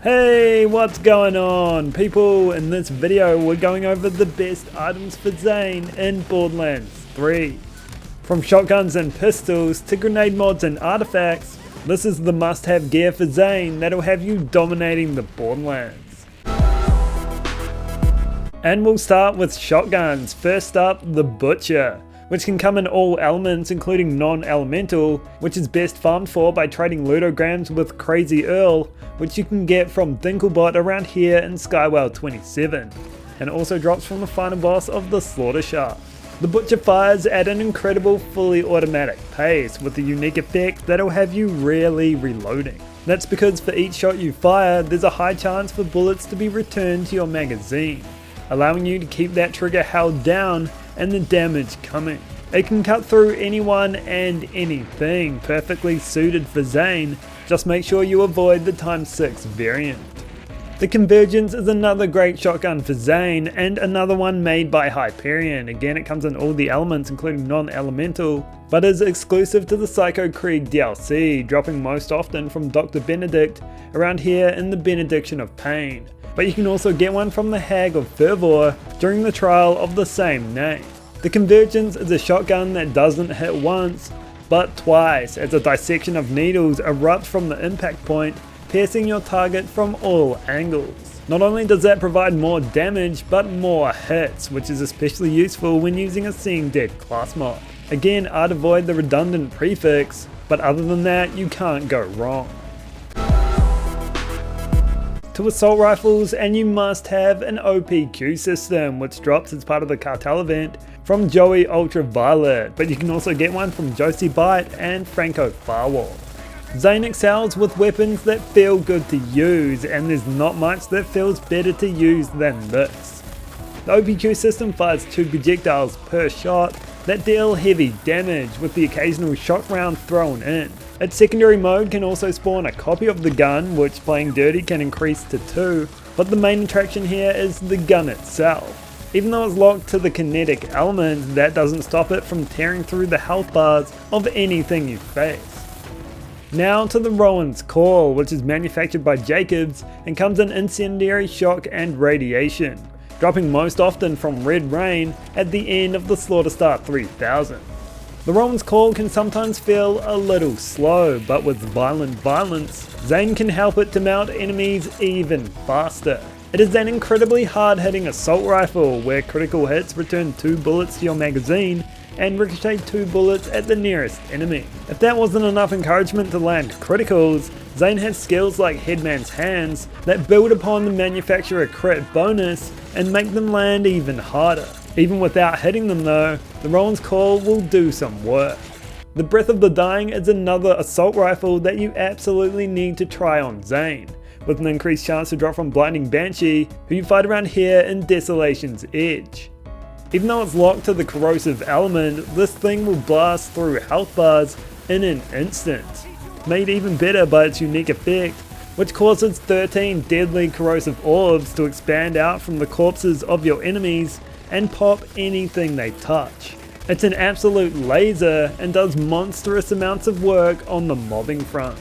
Hey, what's going on people? In this video we're going over the best items for Zane in Borderlands 3. From shotguns and pistols to grenade mods and artifacts, this is the must-have gear for Zane that'll have you dominating the Borderlands. And we'll start with shotguns. First up, the Butcher, which can come in all elements including non-elemental, which is best farmed for by trading ludograms with Crazy Earl, which you can get from Dinklebot around here in Skywell 27, and also drops from the final boss of the Slaughter Shaft. The Butcher fires at an incredible fully automatic pace with a unique effect that'll have you rarely reloading. That's because for each shot you fire, there's a high chance for bullets to be returned to your magazine, allowing you to keep that trigger held down and the damage coming. It can cut through anyone and anything, perfectly suited for Zane. Just make sure you avoid the ×6 variant. The Convergence is another great shotgun for Zane and another one made by Hyperion. Again, it comes in all the elements including non-elemental, but is exclusive to the Psycho Krieg DLC, dropping most often from Dr. Benedict around here in the Benediction of Pain. But you can also get one from the Hag of Fervor during the trial of the same name. The Convergence is a shotgun that doesn't hit once, but twice, as a dissection of needles erupts from the impact point, piercing your target from all angles. Not only does that provide more damage, but more hits, which is especially useful when using a Seeing Dead class mod. Again, I'd avoid the redundant prefix, but other than that, you can't go wrong. To assault rifles, and you must have an OPQ system, which drops as part of the cartel event from Joey Ultraviolet, but you can also get one from Josie Bite and Franco Firewall. Zane excels with weapons that feel good to use, and there's not much that feels better to use than this. The OPQ system fires 2 projectiles per shot that deal heavy damage, with the occasional shock round thrown in. Its secondary mode can also spawn a copy of the gun, which playing dirty can increase to 2, but the main attraction here is the gun itself. Even though it's locked to the kinetic element, that doesn't stop it from tearing through the health bars of anything you face. Now to the Rowan's Call, which is manufactured by Jacobs and comes in incendiary shock and radiation, dropping most often from Red Rain at the end of the Slaughter Start 3000. The Rowan's Call can sometimes feel a little slow, but with violent violence, Zane can help it to mount enemies even faster. It is an incredibly hard-hitting assault rifle where critical hits return 2 bullets to your magazine and ricochet 2 bullets at the nearest enemy. If that wasn't enough encouragement to land criticals, Zane has skills like Headman's Hands that build upon the manufacturer crit bonus and make them land even harder. Even without hitting them though, the Rowan's Call will do some work. The Breath of the Dying is another assault rifle that you absolutely need to try on Zane, with an increased chance to drop from Blinding Banshee, who you fight around here in Desolation's Edge. Even though it's locked to the corrosive element, this thing will blast through health bars in an instant, made even better by its unique effect, which causes 13 deadly corrosive orbs to expand out from the corpses of your enemies and pop anything they touch. It's an absolute laser and does monstrous amounts of work on the mobbing front.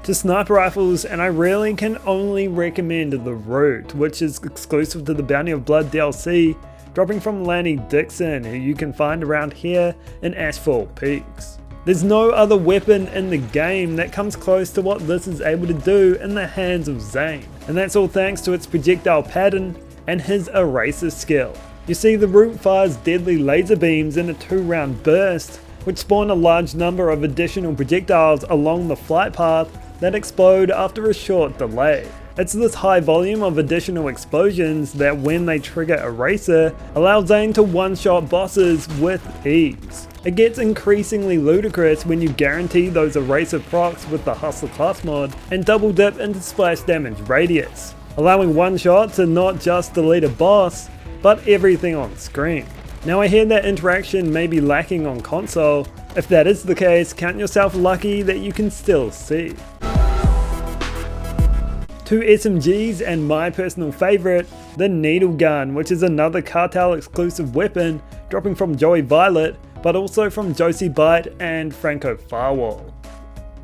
To sniper rifles, and I really can only recommend the Root, which is exclusive to the Bounty of Blood DLC, dropping from Lanny Dixon, who you can find around here in Asphalt Peaks. There's no other weapon in the game that comes close to what this is able to do in the hands of Zane, and that's all thanks to its projectile pattern and his eraser skill. You see, the Root fires deadly laser beams in a 2-round burst, which spawn a large number of additional projectiles along the flight path that explode after a short delay. It's this high volume of additional explosions that, when they trigger Eraser, allow Zane to one-shot bosses with ease. It gets increasingly ludicrous when you guarantee those Eraser procs with the Hustler class mod and double dip into splash damage radius, allowing one shot to not just delete a boss, but everything on screen. Now I hear that interaction may be lacking on console. If that is the case, count yourself lucky that you can still see. 2 SMG'S and my personal favourite, the Needle Gun, which is another cartel exclusive weapon dropping from Joey Violet, but also from Josie Bite and Franco Firewall.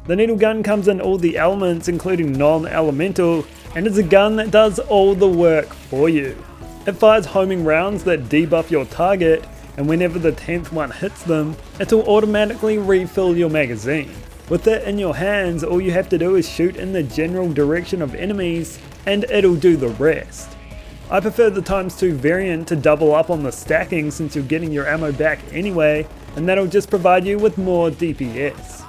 The needle gun comes in all the elements including non-elemental and is a gun that does all the work for you. It fires homing rounds that debuff your target, and whenever the 10th one hits them, it'll automatically refill your magazine. With it in your hands, all you have to do is shoot in the general direction of enemies and it'll do the rest. I prefer the ×2 variant to double up on the stacking since you're getting your ammo back anyway, and that'll just provide you with more DPS.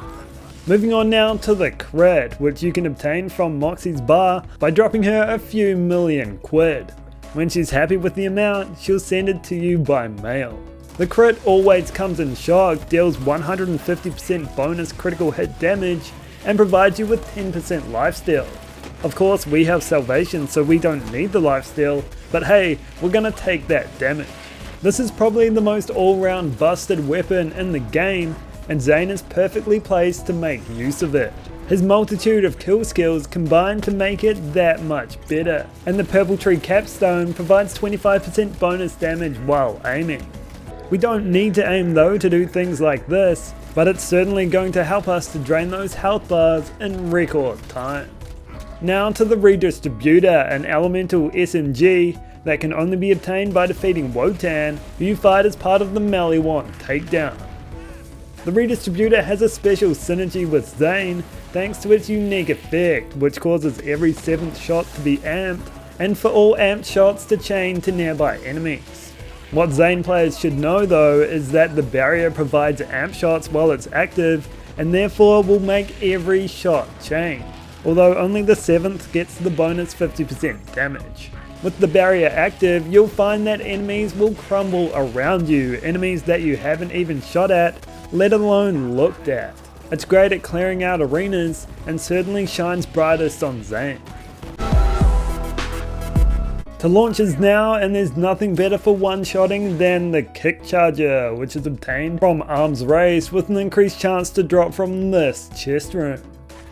Moving on now to the crit, which you can obtain from Moxie's bar by dropping her a few million quid. When she's happy with the amount, she'll send it to you by mail. The crit always comes in shock, deals 150% bonus critical hit damage, and provides you with 10% lifesteal. Of course, we have salvation, so we don't need the lifesteal, but hey, we're gonna take that damage. This is probably the most all-round busted weapon in the game, and Zane is perfectly placed to make use of it. His multitude of kill skills combine to make it that much better, and the Purple Tree Capstone provides 25% bonus damage while aiming. We don't need to aim though to do things like this, but it's certainly going to help us to drain those health bars in record time. Now to the Redistributor, an elemental SMG that can only be obtained by defeating Wotan, who you fight as part of the Maliwan takedown. The Redistributor has a special synergy with Zane thanks to its unique effect, which causes every 7th shot to be amped, and for all amped shots to chain to nearby enemies. What Zane players should know though is that the barrier provides amp shots while it's active, and therefore will make every shot chain, although only the 7th gets the bonus 50% damage. With the barrier active, you'll find that enemies will crumble around you, enemies that you haven't even shot at, let alone looked at. It's great at clearing out arenas and certainly shines brightest on Zane. To launch is now, and there's nothing better for one-shotting than the Kick Charger, which is obtained from Arms Race with an increased chance to drop from this chest room.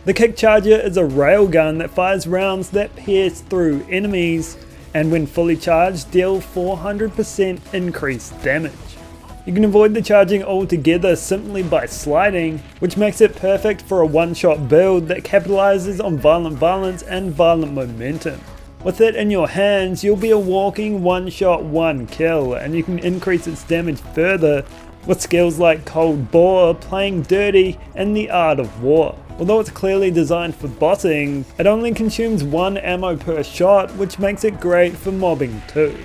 The Kick Charger is a railgun that fires rounds that pierce through enemies, and when fully charged deal 400% increased damage. You can avoid the charging altogether simply by sliding, which makes it perfect for a one-shot build that capitalizes on violent violence and violent momentum. With it in your hands, you'll be a walking one-shot one-kill, and you can increase its damage further with skills like Cold Bore, Playing Dirty, and the Art of War. Although it's clearly designed for bossing, it only consumes 1 ammo per shot, which makes it great for mobbing too.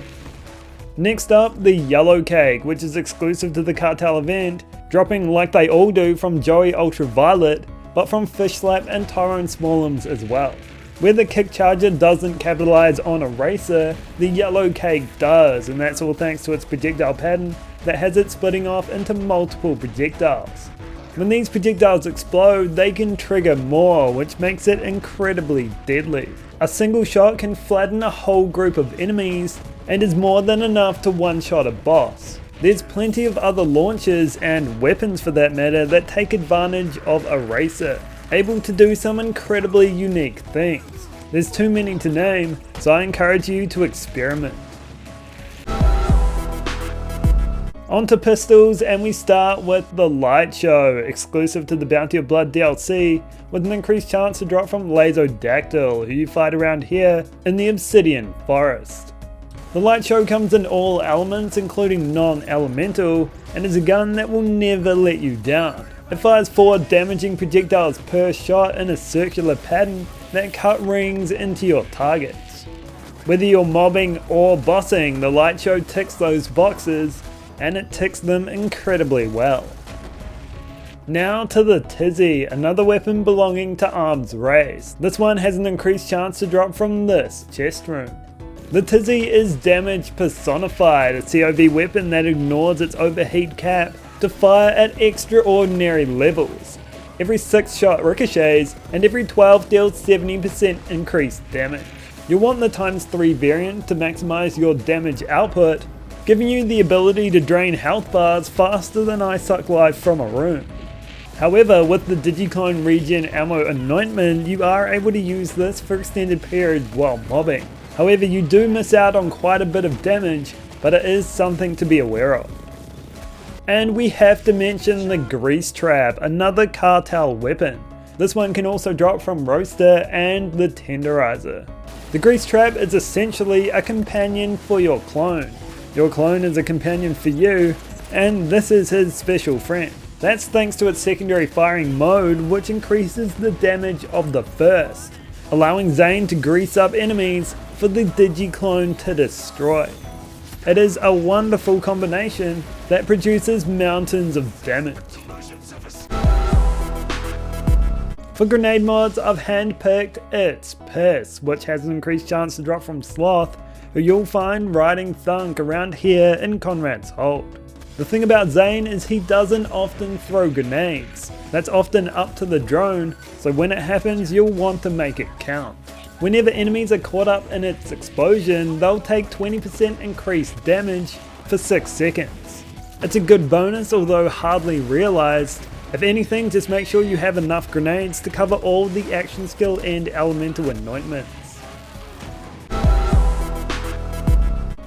Next up, the Yellow Cake, which is exclusive to the Cartel event, dropping like they all do from Joey Ultraviolet, but from Fish Slap and Tyrone Smallums as well. Where the Kick Charger doesn't capitalize on a racer, the Yellow Cake does, and that's all thanks to its projectile pattern that has it splitting off into multiple projectiles. When these projectiles explode, they can trigger more, which makes it incredibly deadly. A single shot can flatten a whole group of enemies, and is more than enough to one-shot a boss. There's plenty of other launchers, and weapons for that matter, that take advantage of a racer, able to do some incredibly unique things. There's too many to name, so I encourage you to experiment. Onto pistols, and we start with the Light Show, exclusive to the Bounty of Blood DLC, with an increased chance to drop from Lazodactyl, who you fight around here in the Obsidian Forest. The Light Show comes in all elements, including non-elemental, and is a gun that will never let you down. It fires 4 damaging projectiles per shot in a circular pattern that cut rings into your targets. Whether you're mobbing or bossing, the Light Show ticks those boxes, and it ticks them incredibly well. Now to the Tizzy, another weapon belonging to Arms Race. This one has an increased chance to drop from this chest room. The Tizzy is damage personified, a COV weapon that ignores its overheat cap to fire at extraordinary levels. Every 6 shot ricochets, and every 12 deals 70% increased damage. You'll want the ×3 variant to maximize your damage output, giving you the ability to drain health bars faster than I suck life from a room. However, with the Digiclone Regen Ammo Anointment, you are able to use this for extended periods while mobbing. However, you do miss out on quite a bit of damage, but it is something to be aware of. And we have to mention the Grease Trap, another Cartel weapon. This one can also drop from Roaster and the Tenderizer. The Grease Trap is essentially a companion for your clone. Your clone is a companion for you, and this is his special friend. That's thanks to its secondary firing mode, which increases the damage of the first, allowing Zane to grease up enemies for the Digiclone to destroy. It is a wonderful combination that produces mountains of damage. For grenade mods, I've handpicked It's Piss, which has an increased chance to drop from Sloth, who you'll find riding Thunk around here in Conrad's Hold. The thing about Zane is he doesn't often throw grenades. That's often up to the drone, so when it happens you'll want to make it count. Whenever enemies are caught up in its explosion, they'll take 20% increased damage for 6 seconds. It's a good bonus, although hardly realized. If anything, just make sure you have enough grenades to cover all the action skill and elemental anointments.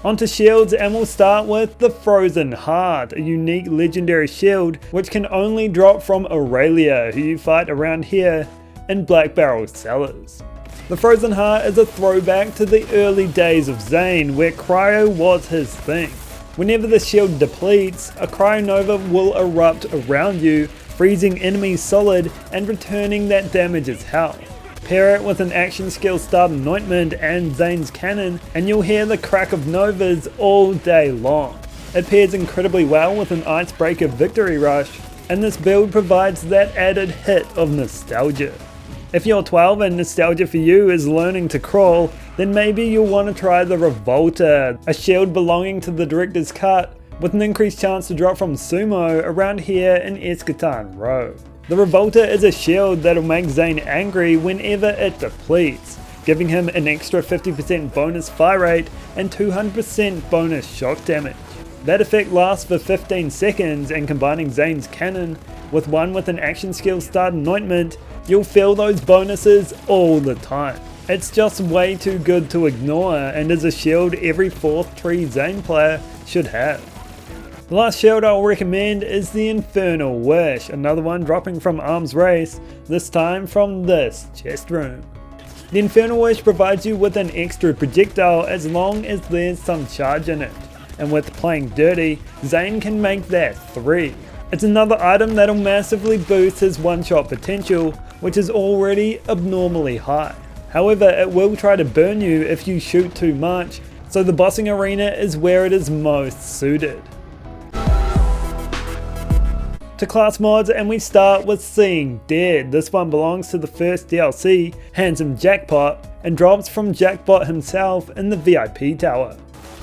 Onto shields, and we'll start with the Frozen Heart, a unique legendary shield which can only drop from Aurelia, who you fight around here in Black Barrel Cellars. The Frozen Heart is a throwback to the early days of Zane, where cryo was his thing. Whenever the shield depletes, a cryonova will erupt around you, freezing enemies solid and returning that damage as health. Pair it with an action skill start anointment and Zane's cannon, and you'll hear the crack of novas all day long. It pairs incredibly well with an icebreaker victory rush, and this build provides that added hit of nostalgia. If you're 12 and nostalgia for you is learning to crawl, then maybe you'll want to try the Revolter, a shield belonging to the Director's Cut, with an increased chance to drop from Sumo around here in Escatan Row. The Revolter is a shield that'll make Zane angry whenever it depletes, giving him an extra 50% bonus fire rate and 200% bonus shock damage. That effect lasts for 15 seconds, and combining Zane's cannon with one with an action skill start anointment, you'll feel those bonuses all the time. It's just way too good to ignore, and is a shield every 4th tree Zane player should have. The last shield I'll recommend is the Infernal Wish, another one dropping from Arms Race, this time from this chest room. The Infernal Wish provides you with an extra projectile as long as there's some charge in it, and with playing dirty, Zane can make that 3. It's another item that'll massively boost his one-shot potential, which is already abnormally high. However, it will try to burn you if you shoot too much, so the bossing arena is where it is most suited. To class mods, and we start with Seeing Dead. This one belongs to the first DLC, Handsome Jackpot, and drops from Jackpot himself in the VIP tower.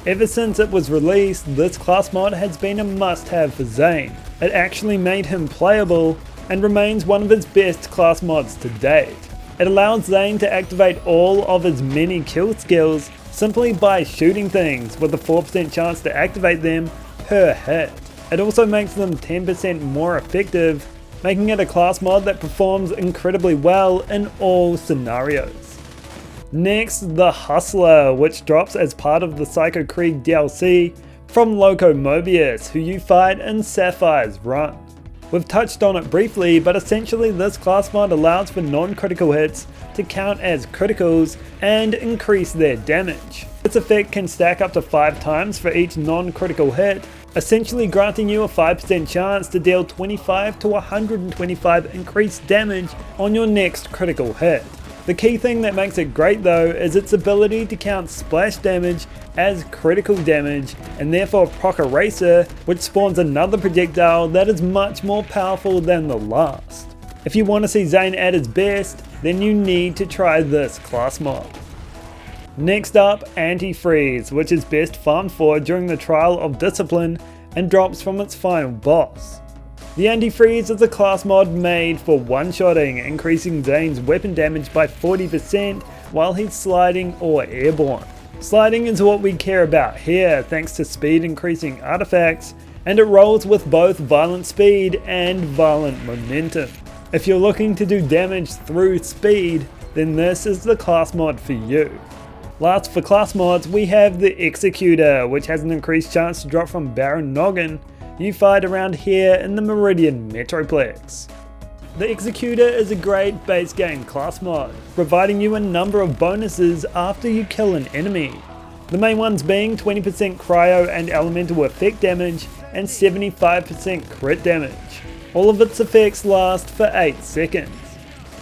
Ever since it was released, this class mod has been a must-have for Zane. It actually made him playable, and remains one of his best class mods to date. It allows Zane to activate all of his many kill skills simply by shooting things, with a 4% chance to activate them per hit. It also makes them 10% more effective, making it a class mod that performs incredibly well in all scenarios. Next, the Hustler, which drops as part of the Psycho Krieg DLC from Loco Mobius, who you fight in Sapphire's Run. We've touched on it briefly, but essentially this class mod allows for non-critical hits to count as criticals and increase their damage. This effect can stack up to 5 times for each non-critical hit, essentially granting you a 5% chance to deal 25 to 125 increased damage on your next critical hit. The key thing that makes it great though is its ability to count splash damage as critical damage, and therefore proc Eraser, which spawns another projectile that is much more powerful than the last. If you want to see Zane at his best, then you need to try this class mod. Next up, Antifreeze, which is best farmed for during the Trial of Discipline and drops from its final boss. The Antifreeze is a class mod made for one-shotting, increasing Zane's weapon damage by 40% while he's sliding or airborne. Sliding is what we care about here, thanks to speed increasing artifacts, and it rolls with both violent speed and violent momentum. If you're looking to do damage through speed, then this is the class mod for you. Last for class mods, we have the Executor, which has an increased chance to drop from Baron Noggin. You fight around here in the Meridian Metroplex. The Executor is a great base game class mod, providing you a number of bonuses after you kill an enemy. The main ones being 20% cryo and elemental effect damage and 75% crit damage. All of its effects last for 8 seconds.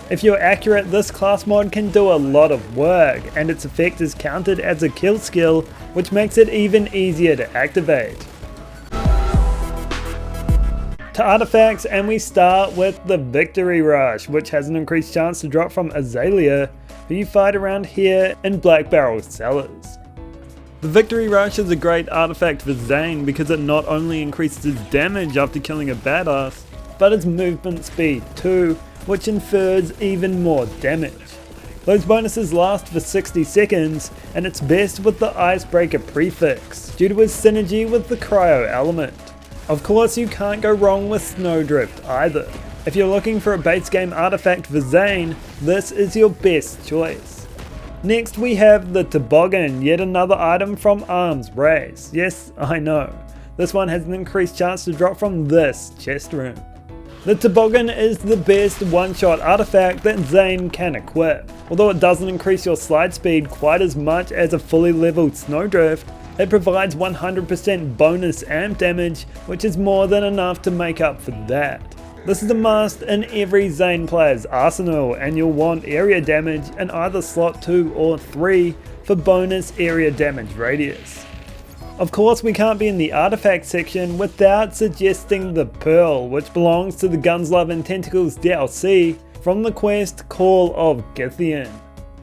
If you're accurate, this class mod can do a lot of work, and its effect is counted as a kill skill, which makes it even easier to activate. To artifacts, and we start with the Victory Rush, which has an increased chance to drop from Azalea, who you fight around here in Black Barrel Cellars. The Victory Rush is a great artifact for Zane because it not only increases his damage after killing a badass, but his movement speed too, which infers even more damage. Those bonuses last for 60 seconds, and it's best with the Icebreaker prefix, due to his synergy with the cryo element. Of course, you can't go wrong with Snowdrift either. If you're looking for a base game artifact for Zane, this is your best choice. Next we have the Toboggan, yet another item from Arms Race. Yes, I know. This one has an increased chance to drop from this chest room. The Toboggan is the best one-shot artifact that Zane can equip. Although it doesn't increase your slide speed quite as much as a fully leveled Snowdrift, it provides 100% bonus amp damage, which is more than enough to make up for that. This is a must in every Zane player's arsenal, and you'll want area damage in either slot 2 or 3 for bonus area damage radius. Of course, we can't be in the artifact section without suggesting the Pearl, which belongs to the Guns, Love and Tentacles DLC from the quest Call of Githian.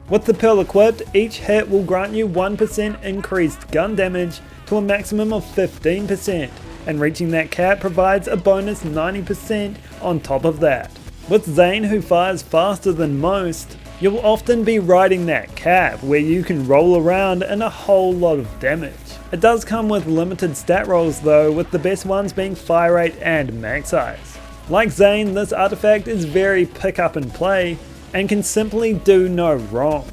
With the Pearl equipped, each hit will grant you 1% increased gun damage to a maximum of 15%, and reaching that cap provides a bonus 90% on top of that. With Zane, who fires faster than most, you'll often be riding that cap where you can roll around in a whole lot of damage. It does come with limited stat rolls though, with the best ones being fire rate and max size. Like Zane, this artifact is very pick up and play, and can simply do no wrong.